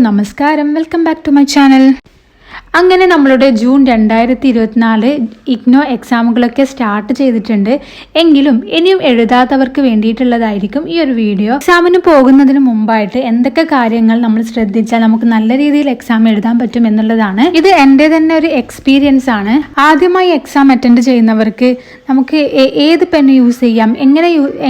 നമസ്കാരം, welcome back to my channel. അങ്ങനെ നമ്മളുടെ ജൂൺ 2024 ഇഗ്നോ എക്സാമുകളൊക്കെ സ്റ്റാർട്ട് ചെയ്തിട്ടുണ്ട്. എങ്കിലും ഇനിയും എഴുതാത്തവർക്ക് വേണ്ടിയിട്ടുള്ളതായിരിക്കും ഈ ഒരു വീഡിയോ. എക്സാമിന് പോകുന്നതിന് മുമ്പായിട്ട് എന്തൊക്കെ കാര്യങ്ങൾ നമ്മൾ ശ്രദ്ധിച്ചാൽ നമുക്ക് നല്ല രീതിയിൽ എക്സാം എഴുതാൻ പറ്റും എന്നുള്ളതാണ്. ഇത് എൻ്റെ തന്നെ ഒരു എക്സ്പീരിയൻസ് ആണ്. ആദ്യമായി എക്സാം അറ്റൻഡ് ചെയ്യുന്നവർക്ക് നമുക്ക് ഏത് പെൻ യൂസ് ചെയ്യാം,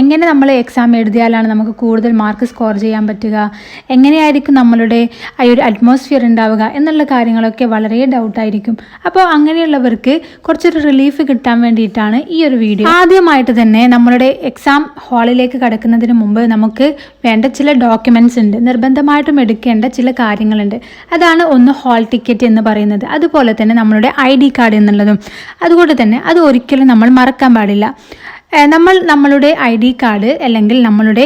എങ്ങനെ നമ്മൾ എക്സാം എഴുതിയാലാണ് നമുക്ക് കൂടുതൽ മാർക്ക് സ്കോർ ചെയ്യാൻ പറ്റുക, എങ്ങനെയായിരിക്കും നമ്മളുടെ ആ ഒരു അറ്റ്മോസ്ഫിയർ ഉണ്ടാവുക എന്നുള്ള കാര്യങ്ങളൊക്കെ വളരെ ഡൗട്ടായിരിക്കും. അപ്പോൾ അങ്ങനെയുള്ളവർക്ക് കുറച്ചൊരു റിലീഫ് കിട്ടാൻ വേണ്ടിയിട്ടാണ് ഈ ഒരു വീഡിയോ. ആദ്യമായിട്ട് തന്നെ നമ്മളുടെ എക്സാം ഹാളിലേക്ക് കടക്കുന്നതിന് മുമ്പ് നമുക്ക് വേണ്ട ചില ഡോക്യുമെന്റ്സ് ഉണ്ട്, നിർബന്ധമായിട്ടും എടുക്കേണ്ട ചില കാര്യങ്ങളുണ്ട്. അതാണ് ഒന്ന് ഹാൾ ടിക്കറ്റ് എന്ന് പറയുന്നത്, അതുപോലെ തന്നെ നമ്മളുടെ ID കാർഡ് എന്നുള്ളതും. അതുകൊണ്ട് തന്നെ അത് ഒരിക്കലും നമ്മൾ മറക്കാൻ പാടില്ല. നമ്മളുടെ ID കാർഡ് അല്ലെങ്കിൽ നമ്മളുടെ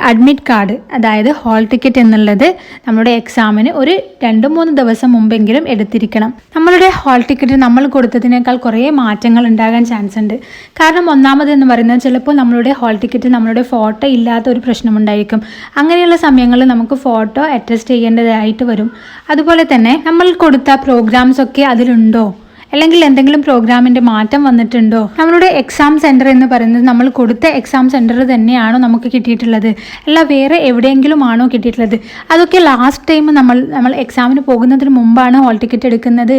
അഡ്മിറ്റ് കാർഡ്, അതായത് ഹാൾ ടിക്കറ്റ് എന്നുള്ളത് നമ്മുടെ എക്സാമിന് ഒരു 2-3 ദിവസം മുമ്പെങ്കിലും എടുത്തിരിക്കണം. നമ്മളുടെ ഹാൾ ടിക്കറ്റ് നമ്മൾ കൊടുത്തതിനേക്കാൾ കുറേ മാറ്റങ്ങൾ ഉണ്ടാകാൻ ചാൻസ് ഉണ്ട്. കാരണം ഒന്നാമതെന്ന് പറയുന്നത് ചിലപ്പോൾ നമ്മളുടെ ഹാൾ ടിക്കറ്റ് നമ്മളുടെ ഫോട്ടോ ഇല്ലാത്ത ഒരു പ്രശ്നമുണ്ടായിരിക്കും. അങ്ങനെയുള്ള സമയങ്ങളിൽ നമുക്ക് ഫോട്ടോ അറ്റസ്റ്റ് ചെയ്യേണ്ടതായിട്ട് വരും. അതുപോലെ തന്നെ നമ്മൾ കൊടുത്ത പ്രോഗ്രാംസ് ഒക്കെ അതിലുണ്ടോ, അല്ലെങ്കിൽ എന്തെങ്കിലും പ്രോഗ്രാമിൻ്റെ മാറ്റം വന്നിട്ടുണ്ടോ, നമ്മളുടെ എക്സാം സെൻറ്റർ എന്ന് പറയുന്നത് നമ്മൾ കൊടുത്ത എക്സാം സെൻറ്റർ തന്നെയാണോ നമുക്ക് കിട്ടിയിട്ടുള്ളത്, അല്ല വേറെ എവിടെയെങ്കിലും ആണോ കിട്ടിയിട്ടുള്ളത്, അതൊക്കെ ലാസ്റ്റ് ടൈം നമ്മൾ എക്സാമിന് പോകുന്നതിന് മുമ്പാണ് ഹാൾ ടിക്കറ്റ് എടുക്കുന്നത്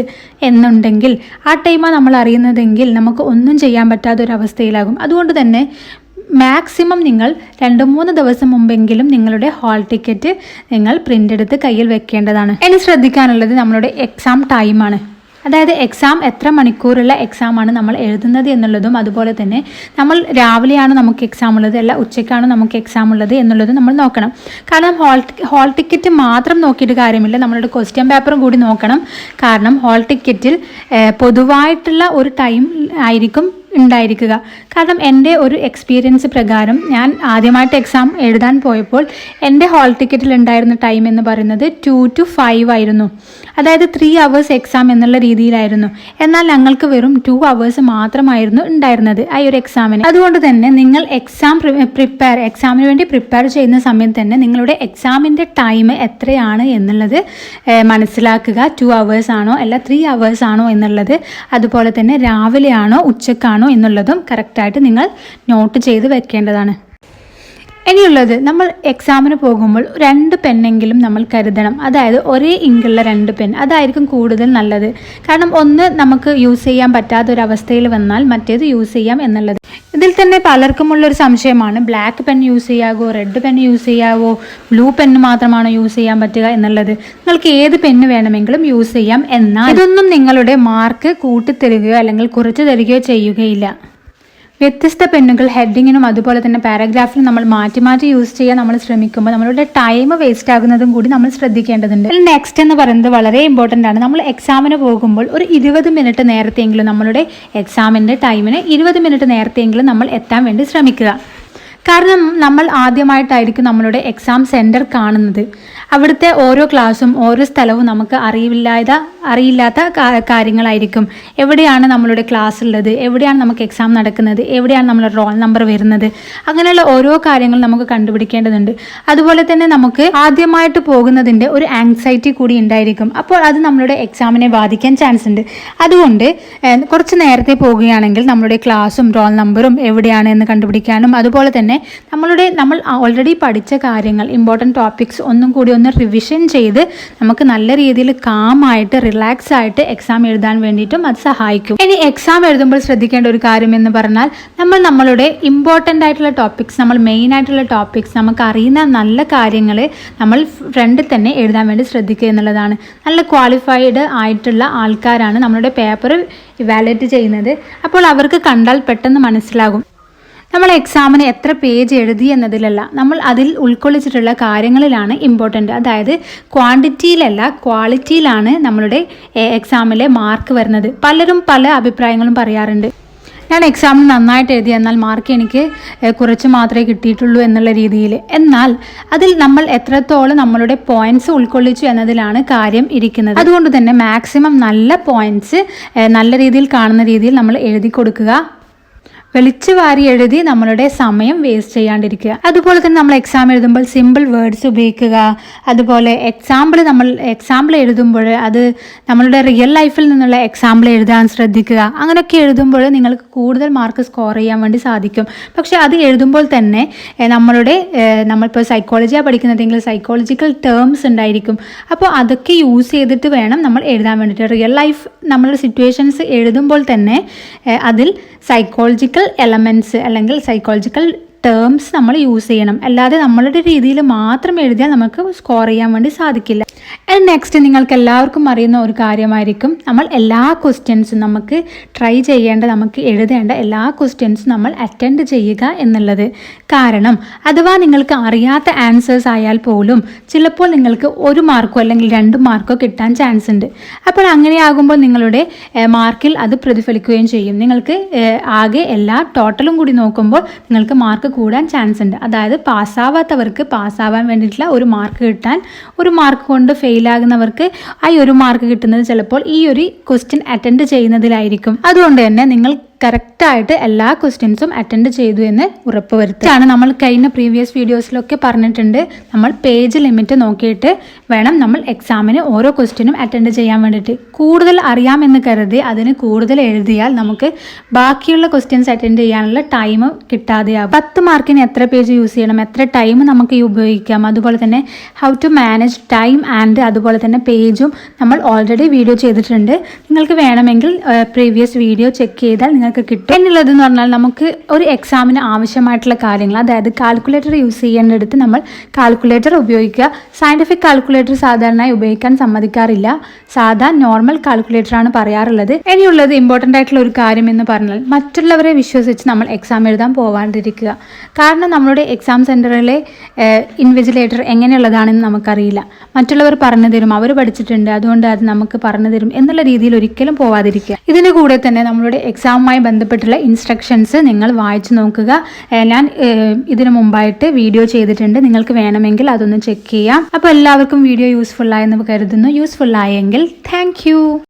എന്നുണ്ടെങ്കിൽ ആ ടൈമാണ് നമ്മൾ അറിയുന്നതെങ്കിൽ നമുക്ക് ഒന്നും ചെയ്യാൻ പറ്റാത്തൊരവസ്ഥയിലാകും. അതുകൊണ്ട് തന്നെ മാക്സിമം നിങ്ങൾ 2-3 ദിവസം മുമ്പെങ്കിലും നിങ്ങളുടെ ഹാൾ ടിക്കറ്റ് നിങ്ങൾ പ്രിൻ്റ് എടുത്ത് കയ്യിൽ വെക്കേണ്ടതാണ്. ഇനി ശ്രദ്ധിക്കാനുള്ളത് നമ്മളുടെ എക്സാം ടൈമാണ്. അതായത് എക്സാം എത്ര മണിക്കൂറുള്ള എക്സാമാണ് നമ്മൾ എഴുതുന്നത് എന്നുള്ളതും, അതുപോലെ തന്നെ നമ്മൾ രാവിലെയാണോ നമുക്ക് എക്സാം ഉള്ളത് അല്ല ഉച്ചയ്ക്കാണോ നമുക്ക് എക്സാം ഉള്ളത് എന്നുള്ളതും നമ്മൾ നോക്കണം. കാരണം ഹാൾ ടിക്കറ്റ് മാത്രം നോക്കിയിട്ട് കാര്യമില്ല, നമ്മളുടെ ക്വസ്റ്റ്യൻ പേപ്പറും കൂടി നോക്കണം. കാരണം ഹാൾ ടിക്കറ്റിൽ പൊതുവായിട്ടുള്ള ഒരു ടൈം ആയിരിക്കും ഉണ്ടായിരിക്കുക. കാരണം എൻ്റെ ഒരു എക്സ്പീരിയൻസ് പ്രകാരം ഞാൻ ആദ്യമായിട്ട് എക്സാം എഴുതാൻ പോയപ്പോൾ എൻ്റെ ഹാൾ ടിക്കറ്റിൽ ഉണ്ടായിരുന്ന ടൈം എന്ന് പറയുന്നത് 2 to 5 ആയിരുന്നു. അതായത് 3 hours എക്സാം എന്നുള്ള രീതിയിലായിരുന്നു. എന്നാൽ ഞങ്ങൾക്ക് വെറും 2 hours മാത്രമായിരുന്നു ഉണ്ടായിരുന്നത് ആ ഒരു എക്സാമിന്. അതുകൊണ്ട് തന്നെ നിങ്ങൾ എക്സാമിന് വേണ്ടി പ്രിപ്പയർ ചെയ്യുന്ന സമയത്ത് തന്നെ നിങ്ങളുടെ എക്സാമിൻ്റെ ടൈം എത്രയാണ് എന്നുള്ളത് മനസ്സിലാക്കുക. 2 hours ആണോ അല്ല 3 hours ആണോ എന്നുള്ളത്, അതുപോലെ തന്നെ രാവിലെ ആണോ ഉച്ചക്കാണോ എന്നുള്ളതും കറക്റ്റായിട്ട് നിങ്ങൾ നോട്ട് ചെയ്ത് വെക്കേണ്ടതാണ്. ഇനിയുള്ളത്, നമ്മൾ എക്സാമിന് പോകുമ്പോൾ 2 പെന്നെങ്കിലും നമ്മൾ കരുതണം. അതായത് ഒരേ ഇങ്കുള്ള 2 പെൻ, അതായിരിക്കും കൂടുതൽ നല്ലത്. കാരണം ഒന്ന് നമുക്ക് യൂസ് ചെയ്യാൻ പറ്റാത്തൊരവസ്ഥയിൽ വന്നാൽ മറ്റേത് യൂസ് ചെയ്യാം എന്നുള്ളത്. ഇതിൽ തന്നെ പലർക്കുമുള്ളൊരു സംശയമാണ്, ബ്ലാക്ക് പെൻ യൂസ് ചെയ്യാവോ, റെഡ് പെൻ യൂസ് ചെയ്യാവോ, ബ്ലൂ പെന്ന് മാത്രമാണോ യൂസ് ചെയ്യാൻ പറ്റുക എന്നുള്ളത്. നിങ്ങൾക്ക് ഏത് പെന്ന് വേണമെങ്കിലും യൂസ് ചെയ്യാം. എന്നാൽ ഇതൊന്നും നിങ്ങളുടെ മാർക്ക് കൂട്ടിത്തരികയോ അല്ലെങ്കിൽ കുറച്ച് തരികയോ ചെയ്യുകയില്ല. വ്യത്യസ്ത പെന്നുകൾ ഹെഡിങ്ങിനും അതുപോലെ തന്നെ പാരഗ്രാഫിനും നമ്മൾ മാറ്റി യൂസ് ചെയ്യാൻ നമ്മൾ ശ്രമിക്കുമ്പോൾ നമ്മളുടെ ടൈം വേസ്റ്റ് ആകുന്നതും കൂടി നമ്മൾ ശ്രദ്ധിക്കേണ്ടതുണ്ട്. നെക്സ്റ്റ് എന്ന് പറയുന്നത് വളരെ ഇമ്പോർട്ടൻ്റ് ആണ്. നമ്മൾ എക്സാമിന് പോകുമ്പോൾ ഒരു 20 മിനിറ്റ് നേരത്തെയെങ്കിലും നമ്മളുടെ എക്സാമിൻ്റെ ടൈമിന് 20 മിനിറ്റ് നേരത്തെയെങ്കിലും നമ്മൾ എത്താൻ വേണ്ടി ശ്രമിക്കുക. കാരണം നമ്മൾ ആദ്യമായിട്ടായിരിക്കും നമ്മളുടെ എക്സാം സെൻറ്റർ കാണുന്നത്. അവിടുത്തെ ഓരോ ക്ലാസ്സും ഓരോ സ്ഥലവും നമുക്ക് അറിയില്ലാത്ത കാര്യങ്ങളായിരിക്കും. എവിടെയാണ് നമ്മളുടെ ക്ലാസ് ഉള്ളത്, എവിടെയാണ് നമുക്ക് എക്സാം നടക്കുന്നത്, എവിടെയാണ് നമ്മളുടെ റോൾ നമ്പർ വരുന്നത്, അങ്ങനെയുള്ള ഓരോ കാര്യങ്ങൾ നമുക്ക് കണ്ടുപിടിക്കേണ്ടതുണ്ട്. അതുപോലെ തന്നെ നമുക്ക് ആദ്യമായിട്ട് പോകുന്നതിൻ്റെ ഒരു ആങ്സൈറ്റി കൂടി ഉണ്ടായിരിക്കും. അപ്പോൾ അത് നമ്മളുടെ എക്സാമിനെ ബാധിക്കാൻ ചാൻസ് ഉണ്ട്. അതുകൊണ്ട് കുറച്ച് നേരത്തെ പോകുകയാണെങ്കിൽ നമ്മളുടെ ക്ലാസ്സും റോൾ നമ്പറും എവിടെയാണ് എന്ന് കണ്ടുപിടിക്കാനും, അതുപോലെ തന്നെ നമ്മൾ ഓൾറെഡി പഠിച്ച കാര്യങ്ങൾ, ഇമ്പോർട്ടൻറ്റ് ടോപ്പിക്സ് ഒന്നും കൂടി ഒന്ന് റിവിഷൻ ചെയ്ത് നമുക്ക് നല്ല രീതിയിൽ കാമായിട്ട് റിലാക്സ് ആയിട്ട് എക്സാം എഴുതാൻ വേണ്ടിയിട്ടും അത് സഹായിക്കും. ഇനി എക്സാം എഴുതുമ്പോൾ ശ്രദ്ധിക്കേണ്ട ഒരു കാര്യം എന്ന് പറഞ്ഞാൽ, നമ്മളുടെ ഇമ്പോർട്ടൻ്റ് ആയിട്ടുള്ള ടോപ്പിക്സ്, നമ്മൾ മെയിൻ ആയിട്ടുള്ള ടോപ്പിക്സ്, നമുക്ക് അറിയുന്ന നല്ല കാര്യങ്ങൾ നമ്മൾ ഫ്രണ്ടിൽ തന്നെ എഴുതാൻ വേണ്ടി ശ്രദ്ധിക്കുക എന്നുള്ളതാണ്. നല്ല ക്വാളിഫൈഡ് ആയിട്ടുള്ള ആൾക്കാരാണ് നമ്മളുടെ പേപ്പർ ഇവാലുവേറ്റ് ചെയ്യുന്നത്. അപ്പോൾ അവർക്ക് കണ്ടാൽ പെട്ടെന്ന് മനസ്സിലാകും. നമ്മൾ എക്സാമിന് എത്ര പേജ് എഴുതി എന്നതിലല്ല, നമ്മൾ അതിൽ ഉൾക്കൊള്ളിച്ചിട്ടുള്ള കാര്യങ്ങളിലാണ് ഇമ്പോർട്ടൻ്റ്. അതായത് ക്വാണ്ടിറ്റിയിലല്ല ക്വാളിറ്റിയിലാണ് നമ്മളുടെ എക്സാമിലെ മാർക്ക് വരുന്നത്. പലരും പല അഭിപ്രായങ്ങളും പറയാറുണ്ട്. ഞാൻ എക്സാമിന് നന്നായിട്ട് എഴുതി, എന്നാൽ മാർക്ക് എനിക്ക് കുറച്ച് മാത്രമേ കിട്ടിയിട്ടുള്ളൂ എന്നുള്ള രീതിയിൽ. എന്നാൽ അതിൽ നമ്മൾ എത്രത്തോളം നമ്മളുടെ പോയിന്റ്സ് ഉൾക്കൊള്ളിച്ചു എന്നതിലാണ് കാര്യം ഇരിക്കുന്നത്. അതുകൊണ്ട് തന്നെ മാക്സിമം നല്ല പോയിന്റ്സ് നല്ല രീതിയിൽ കാണുന്ന രീതിയിൽ നമ്മൾ എഴുതി കൊടുക്കുക. വലിച്ചു വാരി എഴുതി നമ്മളുടെ സമയം വേസ്റ്റ് ചെയ്യാണ്ടിരിക്കുക. അതുപോലെ തന്നെ നമ്മൾ എക്സാം എഴുതുമ്പോൾ സിമ്പിൾ വേർഡ്സ് ഉപയോഗിക്കുക. അതുപോലെ എക്സാമ്പിൾ എഴുതുമ്പോൾ അത് നമ്മളുടെ റിയൽ ലൈഫിൽ നിന്നുള്ള എക്സാമ്പിൾ എഴുതാൻ ശ്രദ്ധിക്കുക. അങ്ങനെയൊക്കെ എഴുതുമ്പോൾ നിങ്ങൾക്ക് കൂടുതൽ മാർക്ക് സ്കോർ ചെയ്യാൻ വേണ്ടി സാധിക്കും. പക്ഷെ അത് എഴുതുമ്പോൾ തന്നെ നമ്മളിപ്പോൾ സൈക്കോളജിയാണ് പഠിക്കുന്നതെങ്കിൽ സൈക്കോളജിക്കൽ ടേംസ് ഉണ്ടായിരിക്കും. അപ്പോൾ അതൊക്കെ യൂസ് ചെയ്തിട്ട് വേണം നമ്മൾ എഴുതാൻ വേണ്ടിയിട്ട്. റിയൽ ലൈഫ് നമ്മളുടെ സിറ്റുവേഷൻസ് എഴുതുമ്പോൾ തന്നെ അതിൽ സൈക്കോളജിക്കൽ എലമെൻറ്റ്സ് അല്ലെങ്കിൽ സൈക്കോളജിക്കൽ ടേംസ് നമ്മൾ യൂസ് ചെയ്യണം. അല്ലാതെ നമ്മളുടെ രീതിയിൽ മാത്രം എഴുതിയാൽ നമുക്ക് സ്കോർ ചെയ്യാൻ വേണ്ടി സാധിക്കില്ല. ആൻഡ് നെക്സ്റ്റ്, നിങ്ങൾക്ക് എല്ലാവർക്കും അറിയുന്ന ഒരു കാര്യമായിരിക്കും, നമ്മൾ എല്ലാ ക്വസ്റ്റ്യൻസും നമുക്ക് ട്രൈ ചെയ്യേണ്ട, നമുക്ക് എഴുതേണ്ട എല്ലാ ക്വസ്റ്റ്യൻസും നമ്മൾ അറ്റൻഡ് ചെയ്യുക എന്നുള്ളത്. കാരണം അഥവാ നിങ്ങൾക്ക് അറിയാത്ത ആൻസേഴ്സ് ആയാൽ പോലും ചിലപ്പോൾ നിങ്ങൾക്ക് 1 മാർക്കോ അല്ലെങ്കിൽ 2 മാർക്കോ കിട്ടാൻ ചാൻസ് ഉണ്ട്. അപ്പോൾ അങ്ങനെയാകുമ്പോൾ നിങ്ങളുടെ മാർക്കിൽ അത് പ്രതിഫലിക്കുകയും ചെയ്യും. നിങ്ങൾക്ക് ആകെ എല്ലാ ടോട്ടലും കൂടി നോക്കുമ്പോൾ നിങ്ങൾക്ക് മാർക്ക് കൂടാൻ ചാൻസ് ഉണ്ട്. അതായത് പാസ്സാവാത്തവർക്ക് പാസ്സാവാൻ വേണ്ടിയിട്ടുള്ള 1 മാർക്ക് കിട്ടാൻ, 1 മാർക്ക് കൊണ്ട് ഫെയിലാകുന്നവർക്ക് ആ 1 മാർക്ക് കിട്ടുന്നത് ചിലപ്പോൾ ഈ ഒരു ക്വസ്റ്റ്യൻ അറ്റൻഡ് ചെയ്യുന്നതിലായിരിക്കും. അതുകൊണ്ട് തന്നെ നിങ്ങൾ കറക്റ്റായിട്ട് എല്ലാ ക്വസ്റ്റ്യൻസും അറ്റൻഡ് ചെയ്തു എന്ന് ഉറപ്പുവരുത്താണ്. നമ്മൾ കഴിഞ്ഞ പ്രീവിയസ് വീഡിയോസിലൊക്കെ പറഞ്ഞിട്ടുണ്ട്, നമ്മൾ പേജ് ലിമിറ്റ് നോക്കിയിട്ട് വേണം നമ്മൾ എക്സാമിന് ഓരോ ക്വസ്റ്റ്യനും അറ്റൻഡ് ചെയ്യാൻ വേണ്ടിയിട്ട്. കൂടുതൽ അറിയാമെന്ന് കരുതി അതിന് കൂടുതൽ എഴുതിയാൽ നമുക്ക് ബാക്കിയുള്ള ക്വസ്റ്റ്യൻസ് അറ്റൻഡ് ചെയ്യാനുള്ള ടൈം കിട്ടാതെയാകും. 10 മാർക്കിന് എത്ര പേജ് യൂസ് ചെയ്യണം, എത്ര ടൈം നമുക്ക് ഉപയോഗിക്കാം, അതുപോലെ തന്നെ how to manage time and അതുപോലെ തന്നെ പേജും നമ്മൾ ഓൾറെഡി വീഡിയോ ചെയ്തിട്ടുണ്ട്. നിങ്ങൾക്ക് വേണമെങ്കിൽ പ്രീവിയസ് വീഡിയോ ചെക്ക് ചെയ്താൽ നിങ്ങൾക്ക് കിട്ടും. എന്നുള്ളതെന്ന് പറഞ്ഞാൽ നമുക്ക് ഒരു എക്സാമിന് ആവശ്യമായിട്ടുള്ള കാര്യങ്ങൾ, അതായത് കാൽക്കുലേറ്റർ യൂസ് ചെയ്യേണ്ടടുത്ത് നമ്മൾ കാൽക്കുലേറ്റർ ഉപയോഗിക്കുക. സയൻറ്റിഫിക് കാൽക്കുലേറ്റർ സാധാരണയായി ഉപയോഗിക്കാൻ സമ്മതിക്കാറില്ല, സാധാ നോർമൽ കാൽക്കുലേറ്ററാണ് പറയാറുള്ളത്. ഇനിയുള്ളത് ഇമ്പോർട്ടൻ്റ് ആയിട്ടുള്ള ഒരു കാര്യം എന്ന് പറഞ്ഞാൽ മറ്റുള്ളവരെ വിശ്വസിച്ച് നമ്മൾ എക്സാം എഴുതാൻ പോകാണ്ടിരിക്കുക. കാരണം നമ്മളുടെ എക്സാം സെൻറ്ററിലെ ഇൻവിജിലേറ്റർ എങ്ങനെയുള്ളതാണെന്ന് നമുക്കറിയില്ല. മറ്റുള്ളവർ പറഞ്ഞു തരും, അവർ പഠിച്ചിട്ടുണ്ട്, അതുകൊണ്ട് അത് നമുക്ക് പറഞ്ഞു തരും എന്നുള്ള രീതിയിൽ ഒരിക്കലും പോവാതിരിക്കുക. ഇതിൻ്റെ കൂടെ തന്നെ നമ്മളുടെ എക്സാമുമായി ബന്ധപ്പെട്ടുള്ള ഇൻസ്ട്രക്ഷൻസ് നിങ്ങൾ വായിച്ചു നോക്കുക. ഞാൻ ഇതിനു മുമ്പായിട്ട് വീഡിയോ ചെയ്തിട്ടുണ്ട്, നിങ്ങൾക്ക് വേണമെങ്കിൽ അതൊന്ന് ചെക്ക് ചെയ്യാം. അപ്പോൾ എല്ലാവർക്കും വീഡിയോ യൂസ്ഫുൾ ആയെന്ന് കരുതുന്നു. യൂസ്ഫുൾ ആയെങ്കിൽ താങ്ക് യു.